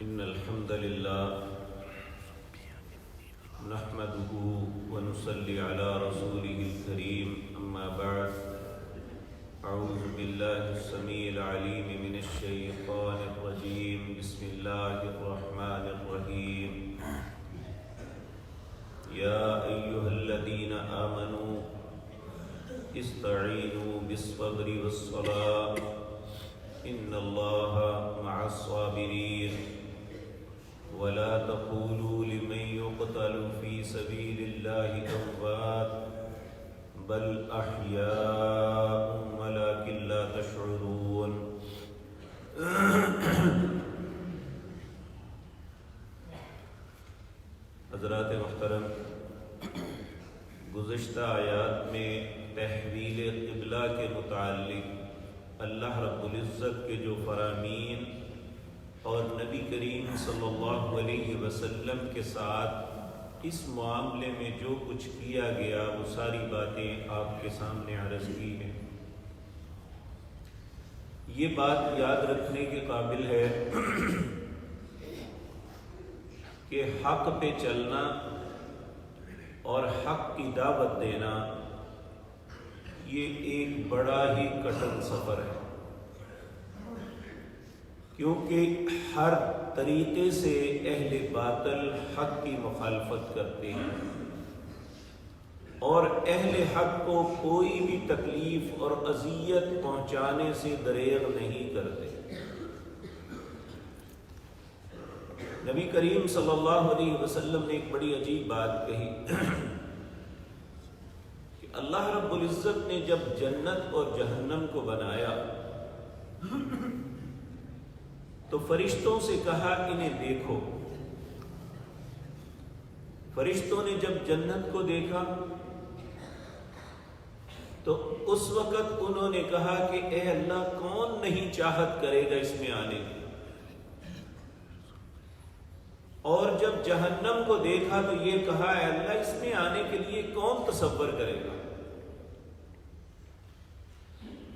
إن الحمد لله نحمده ونصلي على رسوله الكريم أما بعد أعوذ بالله السميع العليم من الشيطان الرجيم بسم الله الرحمن الرحيم يا أيها الذين آمنوا استعينوا بالصبر والصلاة إن الله مع الصابرين ولا تقولوا لمن يقتل في سبيل الله أموات بل أحياء ولكن لا تشعرون حضرات محترم، گزشتہ آیات میں تحویل قبلہ کے متعلق اللہ رب العزت کے جو فرامین اور نبی کریم صلی اللہ علیہ وسلم کے ساتھ اس معاملے میں جو کچھ کیا گیا وہ ساری باتیں آپ کے سامنے عرض کی ہیں۔ یہ بات یاد رکھنے کے قابل ہے کہ حق پہ چلنا اور حق کی دعوت دینا یہ ایک بڑا ہی کٹھن سفر ہے، کیونکہ ہر طریقے سے اہل باطل حق کی مخالفت کرتے ہیں اور اہل حق کو کوئی بھی تکلیف اور اذیت پہنچانے سے دریغ نہیں کرتے۔ نبی کریم صلی اللہ علیہ وسلم نے ایک بڑی عجیب بات کہی کہ اللہ رب العزت نے جب جنت اور جہنم کو بنایا تو فرشتوں سے کہا انہیں دیکھو۔ فرشتوں نے جب جنت کو دیکھا تو اس وقت انہوں نے کہا کہ اے اللہ، کون نہیں چاہت کرے گا اس میں آنے کی، اور جب جہنم کو دیکھا تو یہ کہا اے اللہ، اس میں آنے کے لیے کون تصور کرے گا۔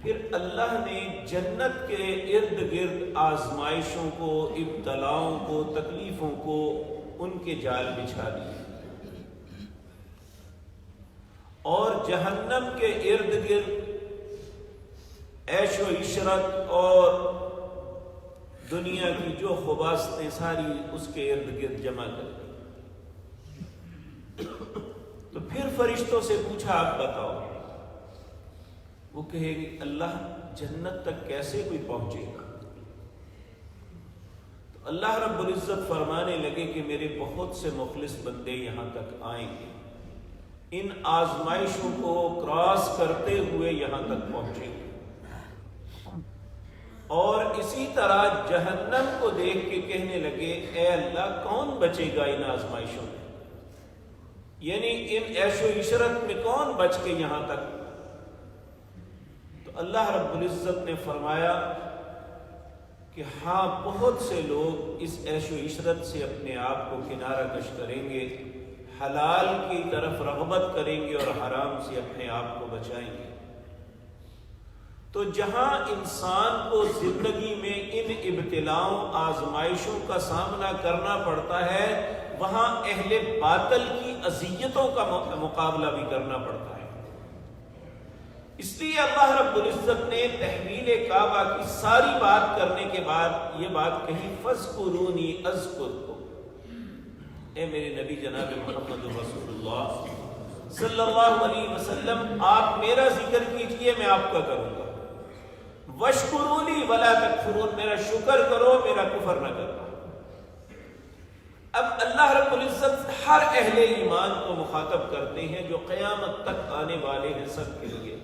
پھر اللہ نے جنت کے ارد گرد آزمائشوں کو، ابتلاؤں کو، تکلیفوں کو ان کے جال بچھا دیے، اور جہنم کے ارد گرد عیش و عشرت اور دنیا کی جو خباثتیں ساری اس کے ارد گرد جمع کر دی۔ تو پھر فرشتوں سے پوچھا آپ بتاؤ، وہ کہے گی اللہ، جنت تک کیسے کوئی پہنچے گا؟ تو اللہ رب العزت فرمانے لگے کہ میرے بہت سے مخلص بندے یہاں تک آئیں گے، ان آزمائشوں کو کراس کرتے ہوئے یہاں تک پہنچیں گے، اور اسی طرح جہنم کو دیکھ کے کہنے لگے اے اللہ، کون بچے گا ان آزمائشوں میں، یعنی ان عیش و عشرت میں کون بچ کے یہاں تک؟ تو اللہ رب العزت نے فرمایا کہ ہاں، بہت سے لوگ اس عیش و عشرت سے اپنے آپ کو کنارہ کش کریں گے، حلال کی طرف رغبت کریں گے اور حرام سے اپنے آپ کو بچائیں گے۔ تو جہاں انسان کو زندگی میں ان ابتلاؤں، آزمائشوں کا سامنا کرنا پڑتا ہے، وہاں اہل باطل کی اذیتوں کا مقابلہ بھی کرنا پڑتا ہے۔ اس لیے اللہ رب العزت نے تحویل کعبہ کی ساری بات کرنے کے بعد یہ بات کہی فَاذْكُرُونِي أَذْكُرْكُمْ، اے میرے نبی جناب محمد رسول اللہ صلی اللہ علیہ وسلم، آپ میرا ذکر کیجئے، میں آپ کا کروں گا۔ وَاشْكُرُوا لِي وَلَا تَكْفُرُونَ، میرا شکر کرو، میرا کفر نہ کرنا۔ اب اللہ رب العزت ہر اہل ایمان کو مخاطب کرتے ہیں جو قیامت تک آنے والے ہیں، سب کے لیے۔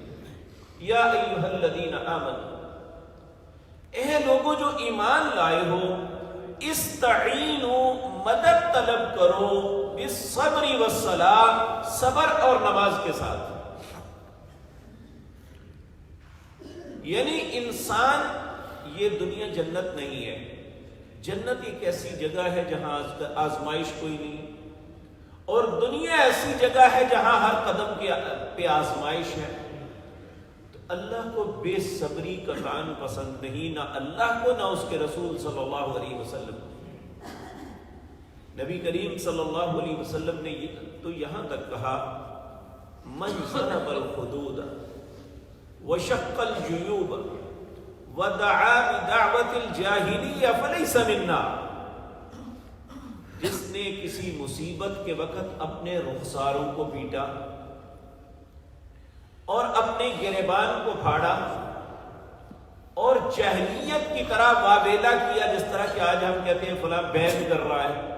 یا ایھا الذین آمنوا، اے لوگوں جو ایمان لائے ہو، استعینوا، مدد طلب کرو، بالصبر والصلاۃ، صبر اور نماز کے ساتھ۔ یعنی انسان، یہ دنیا جنت نہیں ہے۔ جنت ایک ایسی جگہ ہے جہاں آزمائش کوئی نہیں، اور دنیا ایسی جگہ ہے جہاں ہر قدم پہ آزمائش ہے۔ تو اللہ کو بے صبری کا کام پسند نہیں، نہ اللہ کو نہ اس کے رسول صلی اللہ علیہ وسلم کو۔ نبی کریم صلی اللہ علیہ وسلم نے تو یہاں تک کہا من ضرب الحدود وشق الجیوب ودعا بدعوت الجاہلیہ فلیس منا، جس نے کسی مصیبت کے وقت اپنے رخساروں کو پیٹا اور اپنے گریبان کو پھاڑا اور جاہلیت کی طرح واویلا کیا، جس طرح کہ آج ہم کہتے ہیں فلاں بیعت کر رہا ہے،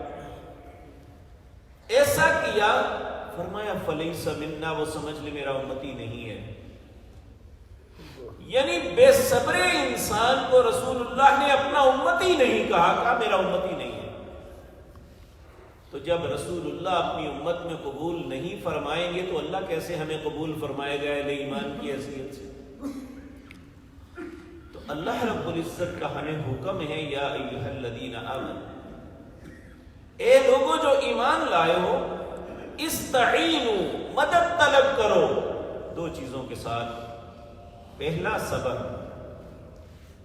ایسا کیا، فرمایا فلیس منا، وہ سمجھ لے میرا امتی نہیں ہے۔ یعنی بے صبر انسان کو رسول اللہ نے اپنا امتی نہیں کہا میرا امتی نہیں ہے۔ تو جب رسول اللہ اپنی امت میں قبول نہیں فرمائیں گے تو اللہ کیسے ہمیں قبول فرمائے گا اہل ایمان کی حیثیت سے؟ تو اللہ رب العزت کا ہمیں حکم ہے، یا ایھا الذین آمنوا، اے لوگوں جو ایمان لائے ہو، استعینوا، مدد طلب کرو دو چیزوں کے ساتھ۔ پہلا صبر،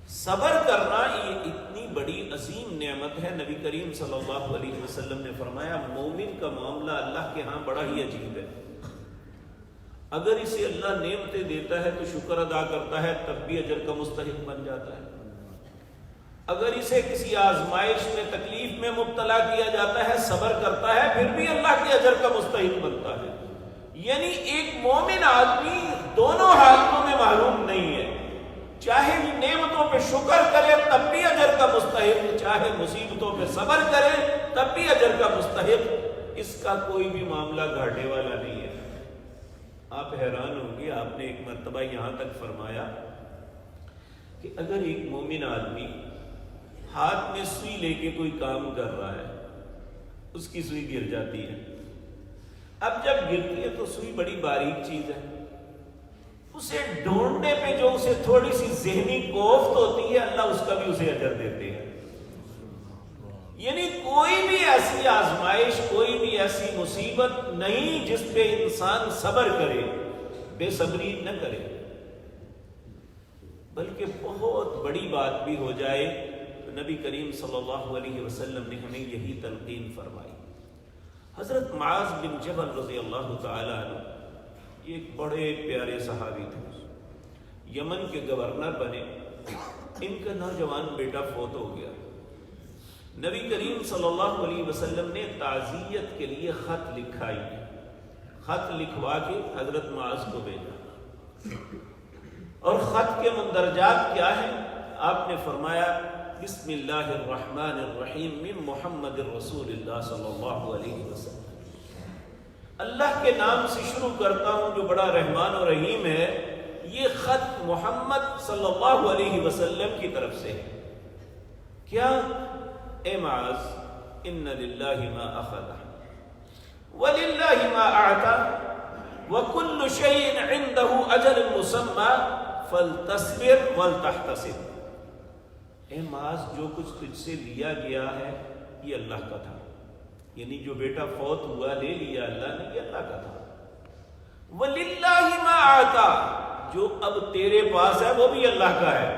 صبر کرنا یہ اتنی بڑی عظیم نعمت ہے۔ نبی کریم صلی اللہ علیہ وسلم نے فرمایا مومن کا معاملہ اللہ کے ہاں بڑا ہی عجیب ہے۔ اگر اسے اللہ نعمتیں دیتا ہے تو شکر ادا کرتا ہے، تب بھی اجر کا مستحق بن جاتا ہے۔ اگر اسے کسی آزمائش میں تکلیف میں مبتلا کیا جاتا ہے، صبر کرتا ہے، پھر بھی اللہ کے اجر کا مستحق بنتا ہے۔ یعنی ایک مومن آدمی دونوں حالتوں میں محروم نہیں ہے، چاہے نعمتوں پہ شکر کرے تب بھی اجر کا مستحق، چاہے مصیبتوں پہ صبر کرے تب بھی اجر کا مستحق، اس کا کوئی بھی معاملہ گھاٹے والا نہیں ہے۔ آپ حیران ہوں گے، آپ نے ایک مرتبہ یہاں تک فرمایا کہ اگر ایک مومن آدمی ہاتھ میں سوئی لے کے کوئی کام کر رہا ہے، اس کی سوئی گر جاتی ہے، اب جب گرتی ہے تو سوئی بڑی باریک چیز ہے، اسے ڈھونڈنے پہ جو اسے تھوڑی سی ذہنی کوفت ہوتی ہے، اللہ اس کا بھی اسے اجر دیتے ہیں۔ یعنی کوئی بھی ایسی آزمائش، کوئی بھی ایسی مصیبت نہیں جس پہ انسان صبر کرے، بے صبری نہ کرے، بلکہ بہت بڑی بات بھی ہو جائے تو نبی کریم صلی اللہ علیہ وسلم نے ہمیں یہی تلقین فرمائی۔ حضرت معاذ بن جبل رضی اللہ تعالی عنہ یہ ایک بڑے پیارے صحابی تھے، یمن کے گورنر بنے، ان کا نوجوان بیٹا فوت ہو گیا۔ نبی کریم صلی اللہ علیہ وسلم نے تعزیت کے لیے خط لکھائی، خط لکھوا کے حضرت معاذ کو بھیجا، اور خط کے مندرجات کیا ہیں؟ آپ نے فرمایا بسم اللہ الرحمن الرحیم من محمد رسول اللہ صلی اللہ علیہ وسلم، اللہ کے نام سے شروع کرتا ہوں جو بڑا رحمان و رحیم ہے۔ یہ خط محمد صلی اللہ علیہ وسلم کی طرف سے ہے۔ کیا؟ اے معاذ، ان للہ ما اخذ وللہ ما اعطى وكل شيء عنده اجل مسمى فلتصبر ولتحتسب۔ اے معاذ، جو کچھ تجھ سے لیا گیا ہے یہ اللہ کا تھا، یعنی جو بیٹا فوت ہوا لے لیا اللہ نے، یہ اللہ کا تھا۔ وَلِلَّهِ مَا آتَى، جو اب تیرے پاس ہے وہ بھی اللہ کا ہے۔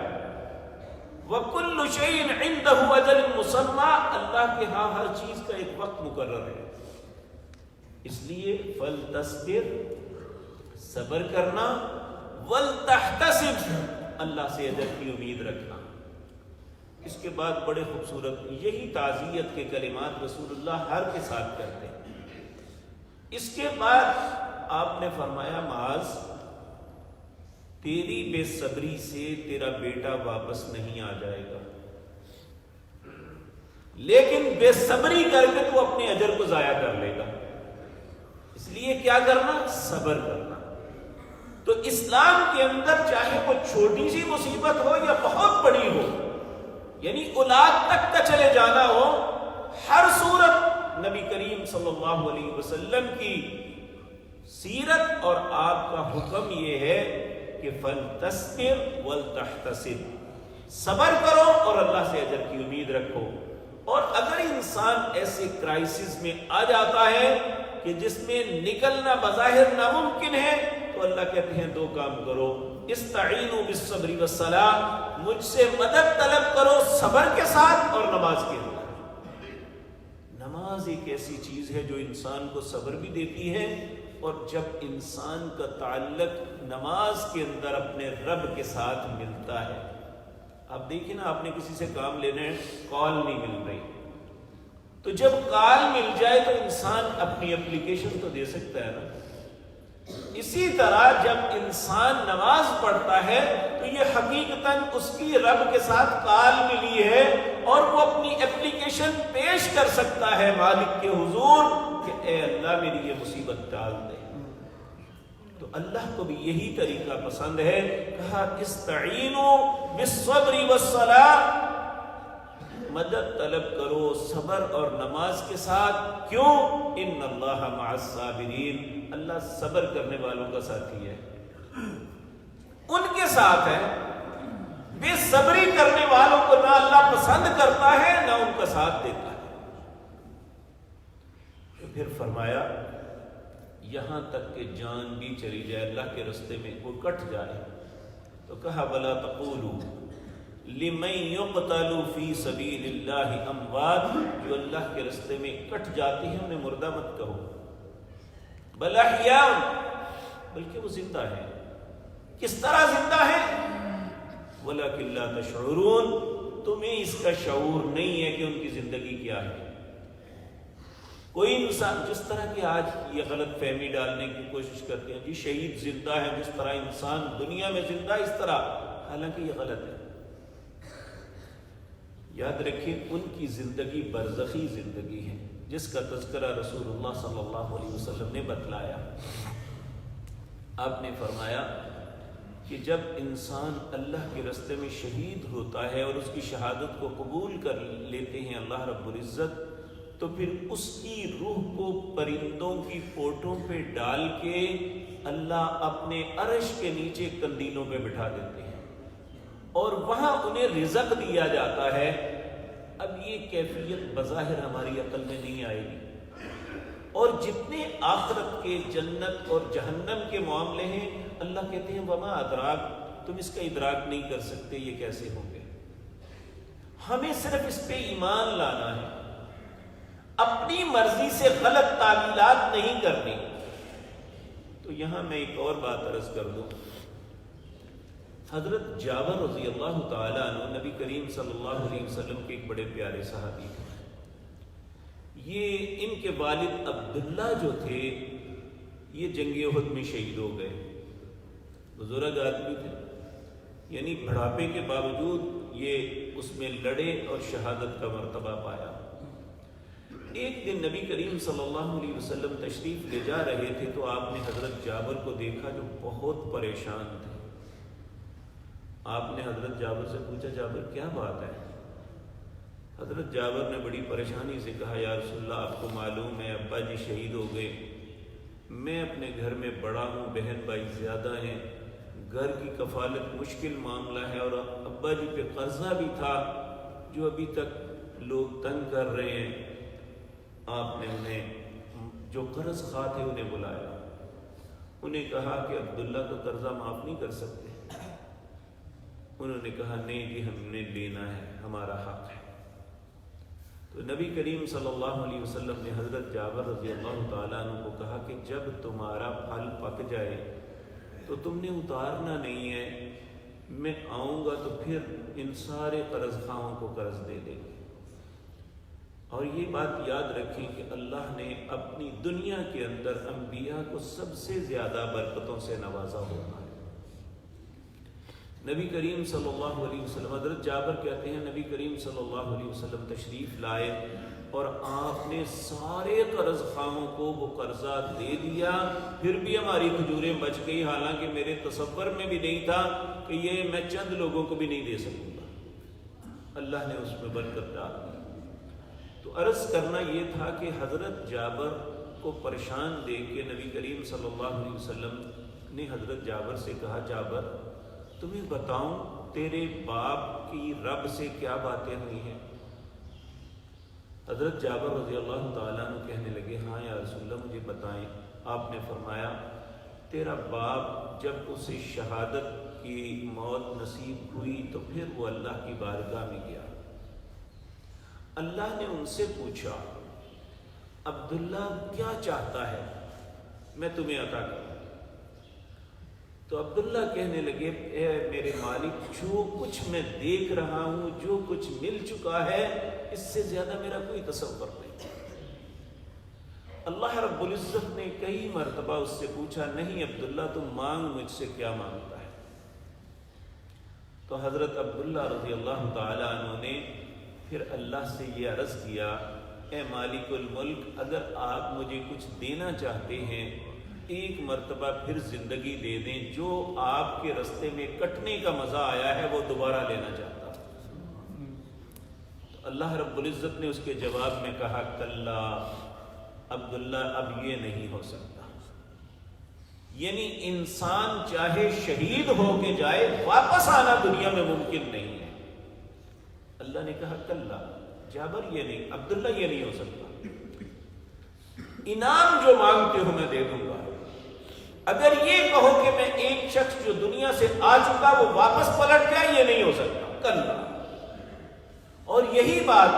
وَكُلُّ شَيْءٍ عِندَهُ أَجَلٌ مُّسَمًّى، اللہ کے ہاں ہر چیز کا ایک وقت مقرر ہے۔ اس لیے فَلْتَصْبِرْ، صبر کرنا، وَلْتَحْتَسِبْ، اللہ سے اجر کی امید رکھنا۔ اس کے بعد بڑے خوبصورت یہی تعزیت کے کلمات رسول اللہ ہر کے ساتھ کرتے ہیں۔ اس کے بعد آپ نے فرمایا معاذ، تیری بے صبری سے تیرا بیٹا واپس نہیں آ جائے گا، لیکن بے صبری کر کے تو اپنے اجر کو ضائع کر لے گا۔ اس لیے کیا کرنا؟ صبر کرنا۔ تو اسلام کے اندر چاہے وہ چھوٹی سی مصیبت ہو یا بہت بڑی ہو، یعنی اولاد تک کا چلے جانا ہو، ہر صورت نبی کریم صلی اللہ علیہ وسلم کی سیرت اور آپ کا حکم یہ ہے کہ فَلْتَصْبِرْ وَلْتَحْتَسِبْ، صبر کرو اور اللہ سے اجر کی امید رکھو۔ اور اگر انسان ایسے کرائسس میں آ جاتا ہے کہ جس میں نکلنا بظاہر ناممکن ہے، تو اللہ کہتے ہیں دو کام کرو، استعینوا بالصبر والصلاۃ، مجھ سے مدد طلب کرو صبر کے ساتھ اور نماز کے اندر۔ نماز نماز ایک ایسی چیز ہے جو انسان کو صبر بھی دیتی ہے، اور جب انسان کا تعلق نماز کے اندر اپنے رب کے ساتھ ملتا ہے، آپ دیکھیں نا، آپ نے کسی سے کام لینا ہے، کال نہیں مل رہی، تو جب کال مل جائے تو انسان اپنی اپلیکیشن تو دے سکتا ہے نا۔ اسی طرح جب انسان نماز پڑھتا ہے تو یہ حقیقتاً اس کی رب کے ساتھ کال ملی ہے، اور وہ اپنی اپلیکیشن پیش کر سکتا ہے مالک کے حضور کہ اے اللہ میری یہ مصیبت ٹال دے۔ تو اللہ کو بھی یہی طریقہ پسند ہے، کہا استعینوا بالصبر والصلاۃ، مدد طلب کرو صبر اور نماز کے ساتھ۔ کیوں؟ ان اللہ مع الصابرین، اللہ صبر کرنے والوں کا ساتھی ہے، ان کے ساتھ ہے۔ بے صبری کرنے والوں کو نہ اللہ پسند کرتا ہے نہ ان کا ساتھ دیتا ہے۔ تو پھر فرمایا یہاں تک کہ جان بھی چلی جائے، اللہ کے رستے میں وہ کٹ جائے، تو کہا وَلَا تَقُولُوا لِمَن يُقْتَلُ فِي سَبِيلِ اللَّهِ أَمْوَاتٌ، جو اللہ کے رستے میں کٹ جاتی ہیں انہیں مردہ مت کہو، بل احیاء، بلکہ وہ زندہ ہیں۔ کس طرح زندہ ہیں؟ وَلَكِن لَا تَشْعُرُونَ، تمہیں اس کا شعور نہیں ہے کہ ان کی زندگی کیا ہے۔ کوئی انسان جس طرح کہ آج یہ غلط فہمی ڈالنے کی کوشش کرتے ہیں، جی شہید زندہ ہے، جس طرح انسان دنیا میں زندہ اس طرح، حالانکہ یہ غلط ہے۔ یاد رکھیں ان کی زندگی برزخی زندگی ہے، جس کا تذکرہ رسول اللہ صلی اللہ علیہ وسلم نے بتلایا۔ آپ نے فرمایا کہ جب انسان اللہ کے راستے میں شہید ہوتا ہے اور اس کی شہادت کو قبول کر لیتے ہیں اللہ رب العزت، تو پھر اس کی روح کو پرندوں کی پوٹوں پہ ڈال کے اللہ اپنے عرش کے نیچے کندیلوں پہ بٹھا دیتے ہیں، اور وہاں انہیں رزق دیا جاتا ہے۔ اب یہ کیفیت بظاہر ہماری عقل میں نہیں آئے گی، اور جتنے آخرت کے جنت اور جہنم کے معاملے ہیں، اللہ کہتے ہیں وما ادراک، تم اس کا ادراک نہیں کر سکتے یہ کیسے ہوں گے۔ ہمیں صرف اس پہ ایمان لانا ہے، اپنی مرضی سے غلط تعویلات نہیں کرنی۔ تو یہاں میں ایک اور بات عرض کر دوں، حضرت جابر رضی اللہ تعالیٰ عنہ نبی کریم صلی اللہ علیہ وسلم کے ایک بڑے پیارے صحابی تھے۔ یہ ان کے والد عبداللہ جو تھے یہ جنگ احد میں شہید ہو گئے، بزرگ آدمی تھے، یعنی بڑھاپے کے باوجود یہ اس میں لڑے اور شہادت کا مرتبہ پایا۔ ایک دن نبی کریم صلی اللہ علیہ وسلم تشریف لے جا رہے تھے تو آپ نے حضرت جابر کو دیکھا جو بہت پریشان تھے۔ آپ نے حضرت جابر سے پوچھا جابر کیا بات ہے؟ حضرت جابر نے بڑی پریشانی سے کہا یا رسول اللہ آپ کو معلوم ہے ابا جی شہید ہو گئے، میں اپنے گھر میں بڑا ہوں، بہن بھائی زیادہ ہیں، گھر کی کفالت مشکل معاملہ ہے، اور ابا جی پہ قرضہ بھی تھا جو ابھی تک لوگ تنگ کر رہے ہیں۔ آپ نے انہیں جو قرض خواہ تھے انہیں بلایا، انہیں کہا کہ عبداللہ کا قرضہ معاف نہیں کر سکتے؟ انہوں نے کہا نہیں جی ہم نے لینا ہے، ہمارا حق ہے۔ تو نبی کریم صلی اللہ علیہ وسلم نے حضرت جابر رضی اللہ تعالیٰ عنہ کو کہا کہ جب تمہارا پھل پک جائے تو تم نے اتارنا نہیں ہے، میں آؤں گا تو پھر ان سارے قرض خواہوں کو قرض دے دیں گے۔ اور یہ بات یاد رکھیں کہ اللہ نے اپنی دنیا کے اندر انبیاء کو سب سے زیادہ برکتوں سے نوازا ہوتا ہے۔ نبی کریم صلی اللہ علیہ وسلم، حضرت جابر کہتے ہیں نبی کریم صلی اللہ علیہ وسلم تشریف لائے اور آپ نے سارے قرض خواہوں کو وہ قرضہ دے دیا، پھر بھی ہماری کھجوریں بچ گئی، حالانکہ میرے تصور میں بھی نہیں تھا کہ یہ میں چند لوگوں کو بھی نہیں دے سکوں گا۔ اللہ نے اس میں برکت ڈال دی۔ تو عرض کرنا یہ تھا کہ حضرت جابر کو پریشان دیکھ کے نبی کریم صلی اللہ علیہ وسلم نے حضرت جابر سے کہا جابر تمہیں بتاؤں تیرے باپ کی رب سے کیا باتیں ہوئی ہیں؟ حضرت جابر رضی اللہ تعالیٰ عنہ کہنے لگے ہاں یا رسول اللہ مجھے بتائیں۔ آپ نے فرمایا تیرا باپ جب اسے شہادت کی موت نصیب ہوئی تو پھر وہ اللہ کی بارگاہ میں گیا، اللہ نے ان سے پوچھا عبداللہ کیا چاہتا ہے میں تمہیں عطا کروں؟ تو عبداللہ کہنے لگے اے میرے مالک، جو کچھ میں دیکھ رہا ہوں، جو کچھ مل چکا ہے، اس سے زیادہ میرا کوئی تصور نہیں۔ اللہ رب العزت نے کئی مرتبہ اس سے پوچھا، نہیں عبداللہ تم مانگ مجھ سے کیا مانگتا ہے؟ تو حضرت عبداللہ رضی اللہ تعالیٰ عنہ نے پھر اللہ سے یہ عرض کیا، اے مالک الملک، اگر آپ مجھے کچھ دینا چاہتے ہیں، ایک مرتبہ پھر زندگی دے دیں، جو آپ کے رستے میں کٹنے کا مزہ آیا ہے وہ دوبارہ لینا چاہتا ہوں۔ تو اللہ رب العزت نے اس کے جواب میں کہا، کلا عبداللہ، اب یہ نہیں ہو سکتا۔ یعنی انسان چاہے شہید ہو کے جائے، واپس آنا دنیا میں ممکن نہیں ہے۔ اللہ نے کہا کلا جابر، یہ نہیں، عبداللہ یہ نہیں ہو سکتا، انعام جو مانگتے ہو میں دے دوں گا۔ اگر یہ کہو کہ میں ایک شخص جو دنیا سے آ چکا وہ واپس پلٹ جائے، یہ نہیں ہو سکتا، کلا۔ اور یہی بات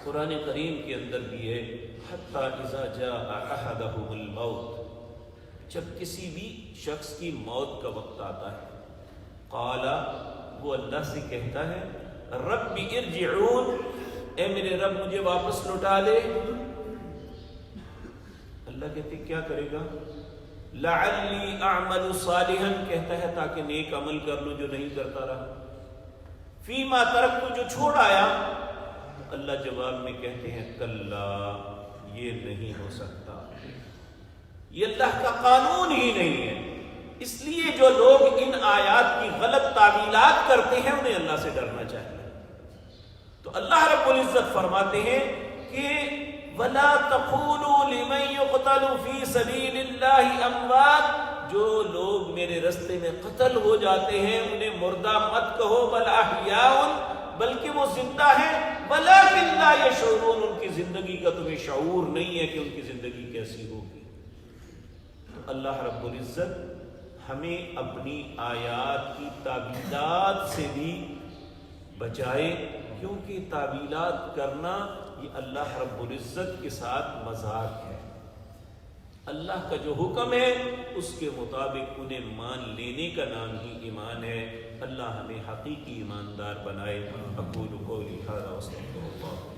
قرآن کریم کے اندر بھی ہے، حتی اذا جاء احدهم الموت، جب کسی بھی شخص کی موت کا وقت آتا ہے، قال، وہ اللہ سے کہتا ہے، رب ارجعون، اے میرے رب مجھے واپس لوٹا لے۔ اللہ کہتے کیا کرے گا؟ لعلی اعمل صالحا، کہتا ہے تاکہ نیک عمل کر لوں جو نہیں کرتا رہا، فیما ترکت، جو چھوڑ آیا۔ اللہ جواب میں کہتے ہیں کلا، یہ نہیں ہو سکتا، یہ اللہ کا قانون ہی نہیں ہے۔ اس لیے جو لوگ ان آیات کی غلط تعویلات کرتے ہیں انہیں اللہ سے ڈرنا چاہیے۔ تو اللہ رب العزت فرماتے ہیں کہ وَلَا تَقُولُوا لِمَنْ يُقْتَلُ فِي سَبِيلِ اللَّهِ أَمْوَاتٌ، جو لوگ میرے رستے میں قتل ہو جاتے ہیں انہیں مردہ مت کہو، بل احیاء، بلکہ وہ زندہ ہیں، وَلَٰكِن لَا يَشْعُرُونَ، ان کی زندگی کا تمہیں شعور نہیں ہے کہ ان کی زندگی کیسی ہوگی۔ تو اللہ رب العزت ہمیں اپنی آیات کی تعویلات سے بھی بچائے، کیونکہ تعویلات کرنا یہ اللہ رب العزت کے ساتھ مذاق ہے۔ اللہ کا جو حکم ہے اس کے مطابق انہیں مان لینے کا نام ہی ایمان ہے۔ اللہ ہمیں حقیقی ایماندار بنائے۔ اقول قولی ھذا واستغفر اللہ۔